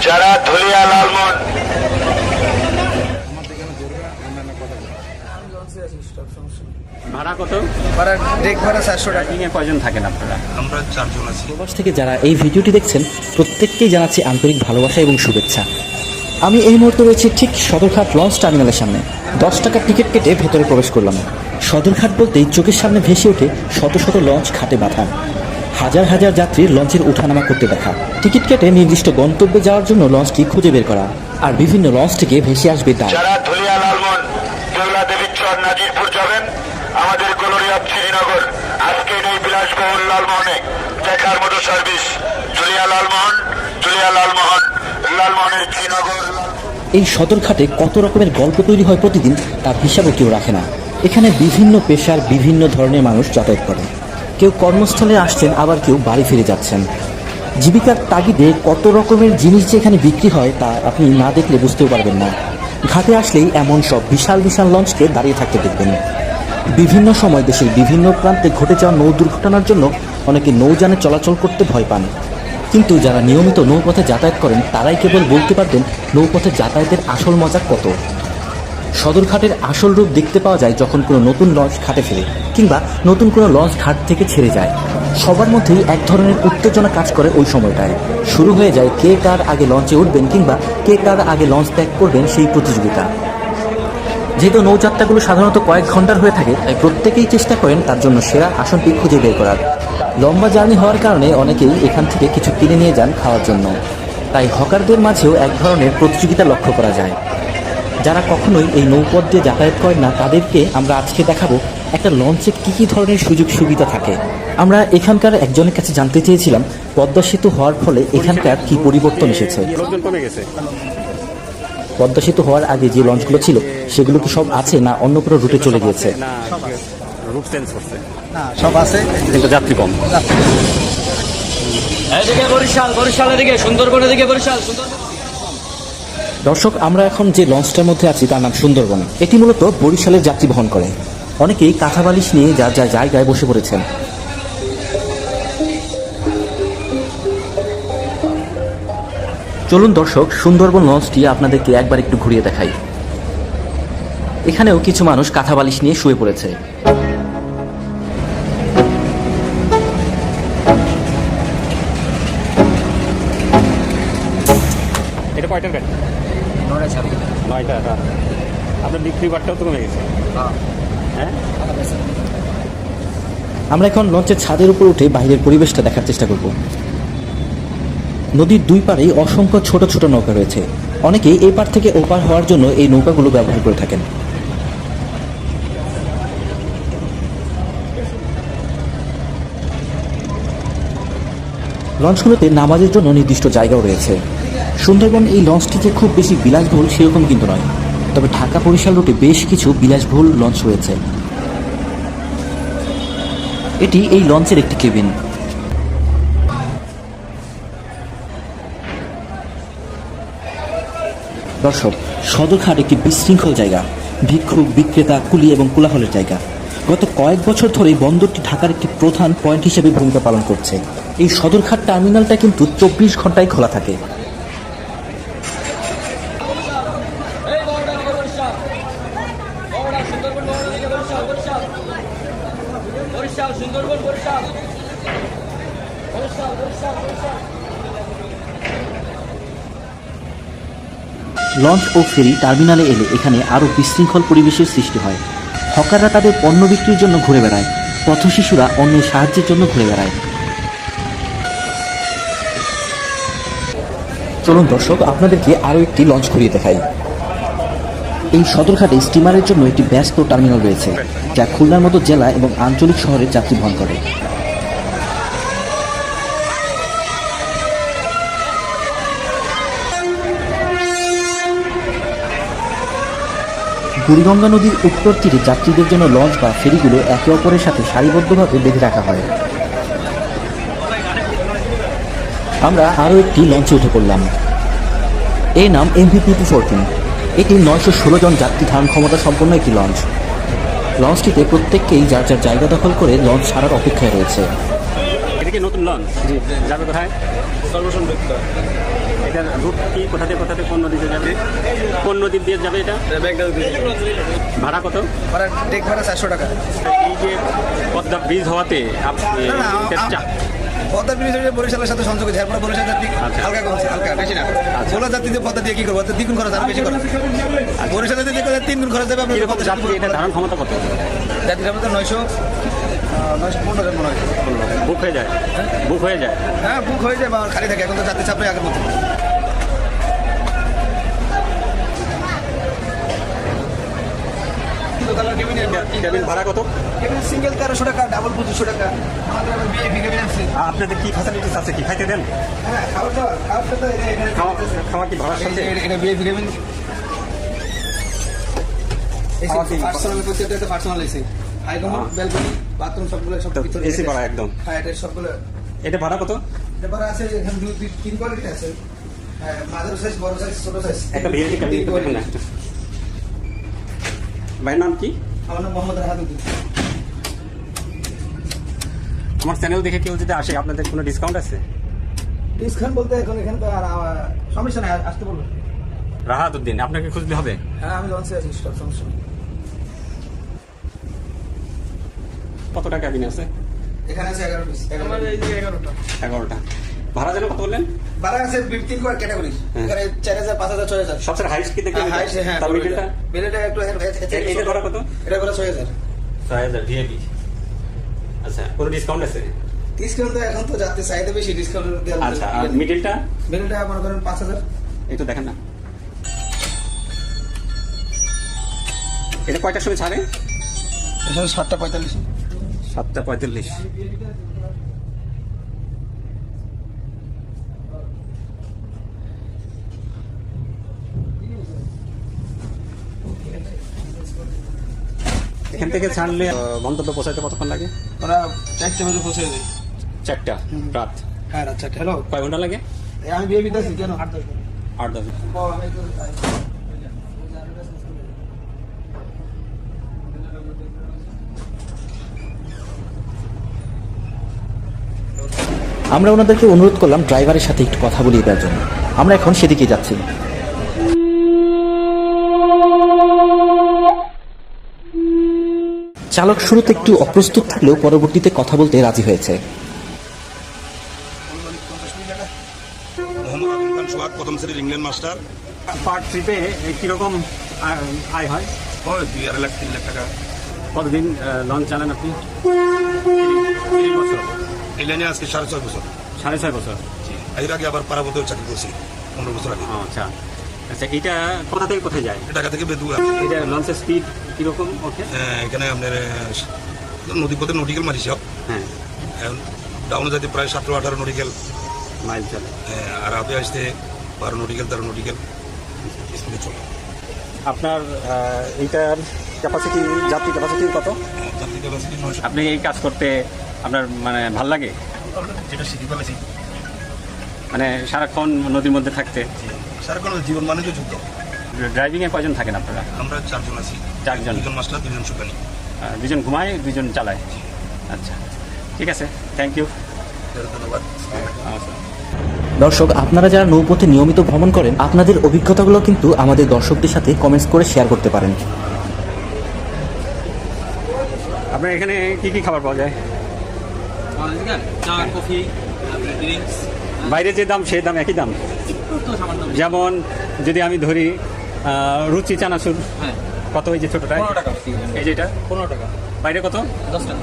যারা ধুলিয়া লালমোহন ভাড়া কত? ভাড়া ডেক ভাড়া 400 টাকা। ট্রেকিংয়ে কয়জন থাকেন আপনারা? আমরা 4 জন আছি। প্রবাস থেকে যারা এই ভিডিওটি দেখছেন প্রত্যেককেই জানাচ্ছি আন্তরিক ভালোবাসা এবং শুভেচ্ছা। আমি এই মুহূর্তে রয়েছি ঠিক সদরঘাট লঞ্চ টার্মিনালের সামনে। 10 টাকার টিকিট কেটে ভেতরে প্রবেশ করলাম। সদরঘাট বলতেই চোখের সামনে ভেসে ওঠে শত শত লঞ্চ ঘাটে বাঁধা, হাজার হাজার যাত্রীর লঞ্চের ওঠানামা করতে দেখা, টিকিট কেটে নির্দিষ্ট গন্তব্যে যাওয়ার জন্য লঞ্চটি খুঁজে বের করা, আর বিভিন্ন লঞ্চ থেকে ভেসে আসবে ডাক। যারা ধুলিয়া লালমোহন দেউলা দেবীচর নাজিরপুর যাবেন, আমাদের গলোরিয়া শ্রীনগর আজকের এই বিলাসবহুল লালমোহনে দেখার মতো সার্ভিস ধুলিয়া লালমোহন লালমোহনের শ্রীনগর। এই সদরঘাটে কত রকমের গল্প তৈরি হয় প্রতিদিন তার হিসাবও কেউ রাখে না। এখানে বিভিন্ন পেশার বিভিন্ন ধরনের মানুষ যাতায়াত করে, কেউ কর্মস্থলে আসছেন, আবার কেউ বাড়ি ফিরে যাচ্ছেন। জীবিকার তাগিদে কত রকমের জিনিস যে এখানে বিক্রি হয় তা আপনি না দেখলে বুঝতেও পারবেন না। ঘাটে আসলেই এমন সব বিশাল বিশাল লঞ্চকে দাঁড়িয়ে থাকতে দেখবেন। বিভিন্ন সময় দেশের বিভিন্ন প্রান্তে ঘটে যাওয়া নৌ দুর্ঘটনার জন্য অনেকে নৌযানে চলাচল করতে ভয় পান, কিন্তু যারা নিয়মিত নৌপথে যাতায়াত করেন তারাই কেবল বলতে পারবেন নৌপথে যাতায়াতের আসল মজা কত। সদরঘাটের আসল রূপ দেখতে পাওয়া যায় যখন কোনো নতুন লঞ্চ ঘাটে ফেরে, কিংবা নতুন কোনো লঞ্চ ঘাট থেকে ছেড়ে যায়। সবার মধ্যেই এক ধরনের উত্তেজনা কাজ করে ওই সময়টায়। শুরু হয়ে যায় কে কার আগে লঞ্চে উঠবেন কিংবা কে কার আগে লঞ্চ ত্যাগ করবেন সেই প্রতিযোগিতা। যেহেতু নৌযাত্রাগুলো সাধারণত কয়েক ঘন্টার হয়ে থাকে, তাই প্রত্যেকেই চেষ্টা করেন তার জন্য সেরা আসনটি খুঁজে বের করার। লম্বা জার্নি হওয়ার কারণে অনেকেই এখান থেকে কিছু কিনে নিয়ে যান খাওয়ার জন্য, তাই হকারদের মাঝেও এক ধরনের প্রতিযোগিতা লক্ষ্য করা যায়। যারা কখনোই এই নৌপথ দিয়ে যাতায়াত করেন না তাদেরকে আমরা আজকে দেখাবো একটা লঞ্চে কী কী ধরনের সুযোগ সুবিধা থাকে। আমরা এখানকার একজনের কাছে জানতে চেয়েছিলাম পদ্মা সেতু হওয়ার ফলে এখানকার কি পরিবর্তন এসেছে। লোকজন কমে গেছে। পদ্মা সেতু হওয়ার আগে যে লঞ্চগুলো ছিল সেগুলো কি সব আছে না অন্য কোনো রুটে চলে গিয়েছে? না, রুট চেঞ্জ করছে, না সব আছে, কিন্তু যাত্রী কম। এদিকে বরিশাল এদিকে সুন্দরবন, এদিকে বরিশাল সুন্দরবন। দর্শক, আমরা এখন যে লঞ্চটার মধ্যে আছি তার নাম সুন্দরবন। এটি মূলত বরিশালের যাত্রী বহন করে। অনেকেই কাঁথা বালিশ নিয়ে যার যার জায়গায় বসে পড়েছেন। চলুন দর্শক, সুন্দরবন লঞ্চটি আপনাদেরকে একবার একটু ঘুরিয়ে দেখাই। এখানেও কিছু মানুষ কাঁথা বালিশ নিয়ে শুয়ে পড়েছে। এটা কয়টার গাড়ি? 9টা। আপনার বিক্রি বাটটাও তো কমে গেছে। হ্যাঁ, আমরা এখন লঞ্চের ছাদের উপর উঠে বাইরের পরিবেশটা দেখার চেষ্টা করব। নদীর দুই পাড়েই অসংখ্য ছোট ছোট নৌকা রয়েছে। অনেকেই এই পার থেকে ওপার হওয়ার জন্য এই নৌকাগুলো ব্যবহার করে থাকেন। লঞ্চগুলোতে নামাজের জন্য নির্দিষ্ট জায়গাও রয়েছে। সুন্দরবন এই লঞ্চটি যে খুব বেশি বিলাসবহুল সেরকম কিন্তু নয়, তবে ঢাকা বরিশাল রুটে বেশ কিছু বিলাসবহুল লঞ্চ রয়েছে। এটি এই লঞ্চের একটি কেবিন। দর্শক, সদরঘাট একটি বিশৃঙ্খল জায়গা, ভিক্ষুক, বিক্রেতা, কুলি এবং কোলাহলের জায়গা। গত কয়েক বছর ধরে বন্দরটি ঢাকার একটি প্রধান পয়েন্ট হিসেবে ভূমিকা পালন করছে। এই সদরঘাট টার্মিনালটা কিন্তু 24 ঘন্টায় খোলা থাকে। লঞ্চ ও ফেরি টার্মিনালে এলে এখানে আরও বিশৃঙ্খল পরিবেশের সৃষ্টি হয়। হকাররা তাদের পণ্য বিক্রির জন্য ঘুরে বেড়ায়, পথশিশুরা অন্যের সাহায্যের জন্য ঘুরে বেড়ায়। চলুন দর্শক, আপনাদেরকে আরও একটি লঞ্চ ঘুরিয়ে দেখাই। এই সদরঘাটে স্টিমারের জন্য একটি ব্যস্ত টার্মিনাল রয়েছে, যা খুলনার মতো জেলা এবং আঞ্চলিক শহরে যাত্রী বহন করে। বুড়িগঙ্গা নদীর উত্তর তীরে যাত্রীদের জন্য লঞ্চ বা ফেরিগুলো একে অপরের সাথে সারিবদ্ধভাবে বেঁধে রাখা হয়। আমরা আরও একটি লঞ্চে উঠে পড়লাম। এর নাম MV-214। এটি 916 জন যাত্রী ধারণ ক্ষমতা সম্পন্ন একটি লঞ্চ। লঞ্চটিতে প্রত্যেককেই যার যার জায়গা দখল করে লঞ্চ ছাড়ার অপেক্ষায় রয়েছে। থেকে নতুন লঞ্চ যাবে কোথায়? সর্বসুন্দর এটা রুট কি, কোথা থেকে কোন নদীতে যাবে? কোন নদী দিয়ে যাবে এটা? ভাড়া কত? ভাড়া ডেক ভাড়া 400 টাকা। এই যে পদ্মা ব্রিজ হওয়াতে পদ্মা ব্রিজ বরিশালের সাথে সংযোগ আছে, এরপরে বরিশাল যাত্রী হালকা কমছে, হালকা বেশি না। ভোলা যাত্রীতে পদ্মা দিয়ে কি করবো? দ্বিগুণ খরচ, আরো বেশি খরচ। বরিশালে যদি 3 গুণ খরচ দেবে। এরকম যাত্রী, এটা ধারণ ক্ষমতা কত? যাত্রীর মধ্যে 915 জন মনে হয়। বুক হয়ে যায়? বুক হয়ে যায়? হ্যাঁ, বুক হয়ে যায় বা খালি থাকে। এখন তো যাত্রী চাপ নেই আগের মতো। কেবিন ভাড়া কত? সিঙ্গেল 1300 টাকা, ডাবল 2500 টাকা। আমাদের VIP কেবিন আছে। আপনাদের কি ফ্যাসিলিটিস আছে? কি খাইতে দেন? হ্যাঁ, খাওয়াটা তো খাওয়া কি ভাড়ার সাথে? এটা VIP কেবিন। পার্সোনাল করতে এটা personal AC. High commode, balcony, bathroom সবগুলো সব কিছু এসি ভাড়া একদম। হ্যাঁ, এটা সবগুলো। এটা ভাড়া কত? এটা ভাড়া আছে এখানে 2-3 কোয়ালিটি আছে। হ্যাঁ, মাঝারি সাইজ, বড় সাইজ, ছোট সাইজ। একটা ভিআইপি কেবিন দেখুন না। ভাইয়ের নাম কি? আমার নাম মোহাম্মদ রাহাতুদ্দিন। আমার চ্যানেল দেখে কেউ যদি আসে, আপনাদের কোনো ডিসকাউন্ট আছে? ডিসকাউন্ট বলতে এখন এখানে তো আর সমস্যা নাই, আসতে বলবো। রাহাতুদ্দিন, আপনাকে খুঁজলে হবে? হ্যাঁ, আমি লঞ্চে আছি, সব সমস্যা নেই। কতটা ক্যাবিন আছে? এখানে আছে 11 পিস। 11টা। ভাড়া যেন কত বললেন? ভাড়া আছে 3 ক্যাটাগরি। এখানে 4000, 5000, 6000। সবচেয়ে হাইস্ট কি দেখতে? হ্যাঁ, তার মিডলটা? মিডলটা একটু এটা ভাড়া কত? এটা ভাড়া 6000। 6000 ভিআইপি। আচ্ছা, কোনো ডিসকাউন্ট আছে? ডিসকাউন্ট তো এখন তো যাতে চাইতে বেশি, ডিসকাউন্ট দেওয়া। আচ্ছা, আর মিডলটা? মিডলটা মনে করেন 5000। একটু দেখেন না। এটা কয়টার সময় ছাড়ে? এখানে 7:45। 7:45। এখান থেকে ছাড়লে গন্তব্য পৌঁছাতে কতক্ষণ লাগে? ওরা 4টা বাজে পৌঁছে যায়। 4টা রাত? হ্যাঁ, রাত 4টা। হ্যালো, কয় ঘন্টা লাগে? আমি বিয়ে বিদাসি কেন? 8-10। আমরা ওনাদেরকে অনুরোধ করলাম ড্রাইভারের সাথে একটু কথা বলিয়ে দেওয়ার জন্য। আমরা এখন সেদিকে যাচ্ছি। চালক শুরুতে একটু অপ্রস্তুত থাকলেও পরবর্তীতে কথা বলতে রাজি হয়েছে। প্রথম শ্রেণীর ইংল্যান্ড মাস্টার। পার ট্রিপে কিরকম আয় হয়? 2-2.5 লাখ 3 লাখ টাকা। কতদিন লঞ্চ চালান আপনি? 30 বছর। এই লাইনে আজকে 6.5 বছর। 6.5 বছর। এর আগে আবার পারাবতেও চাকরি করছি 15 বছর আগে। আচ্ছা আচ্ছা, এটা কোথা থেকে কোথায় যায়? ঢাকা থেকে বেদুয়া। এটা লঞ্চের স্পিড কিরকম ওঠে? এখানে আপনার নদীপথে নটিক্যাল মারি সব। হ্যাঁ, ডাউনে যাতে প্রায় 17-18 নটিক্যাল মাইল চলে। আর আপে আসতে 12 নটিক্যাল 13 নটিক্যাল স্পিডে চলে। আপনার এইটার ক্যাপাসিটি, যাত্রী ক্যাপাসিটি কত? যাত্রী ক্যাপাসিটি 900। আপনি এই কাজ করতে আপনার মানে ভাল লাগে? যেটা শিখি ফেলেছি, মানে সারাক্ষণ নদীর মধ্যে থাকতে? সারাক্ষণ জীবন মানে তো যুদ্ধ। ড্রাইভিংয়ে কয়জন থাকেন আপনারা? আমরা 4 জন আছি। 4 জন। 2 জন মাস্টার, 2 জন সুকানি। 2 জন ঘুমায়, 2 জন চালায়। আচ্ছা, ঠিক আছে, থ্যাংক ইউ। ধন্যবাদ। দর্শক, আপনারা যারা নৌপথে নিয়মিত ভ্রমণ করেন, আপনাদের অভিজ্ঞতাগুলো কিন্তু আমাদের দর্শকদের সাথে কমেন্টস করে শেয়ার করতে পারেন। আপনার এখানে কি কি খাবার পাওয়া যায়? চা, কফি, ড্রিঙ্কস। বাইরে যে দাম সেই দাম একই দাম? যেমন যদি আমি ধরি রুচি চানাচুর, হ্যাঁ, কত? এই যে ছোটটা, 15 টাকা। এই যেটা 15 টাকা। বাইরে কত?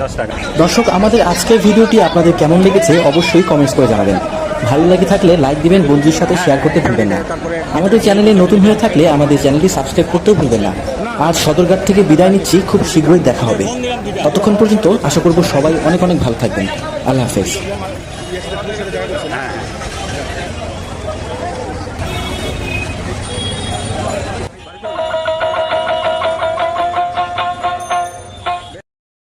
10 টাকা। দর্শক, আমাদের আজকের ভিডিওটি আপনাদের কেমন লেগেছে অবশ্যই কমেন্টস করে জানাবেন। ভালো লেগে থাকলে লাইক দিবেন, বন্ধুদের সাথে শেয়ার করতে ভুলবেন না। আমাদের চ্যানেলে নতুন হয়ে থাকলে আমাদের চ্যানেলটি সাবস্ক্রাইব করতেও ভুলবেন না। আজ সদরঘাট থেকে বিদায় নিচ্ছি, খুব শীঘ্রই দেখা হবে। ততক্ষণ পর্যন্ত আশা করব সবাই অনেক অনেক ভালো থাকবেন। আল্লাহ হাফেজ।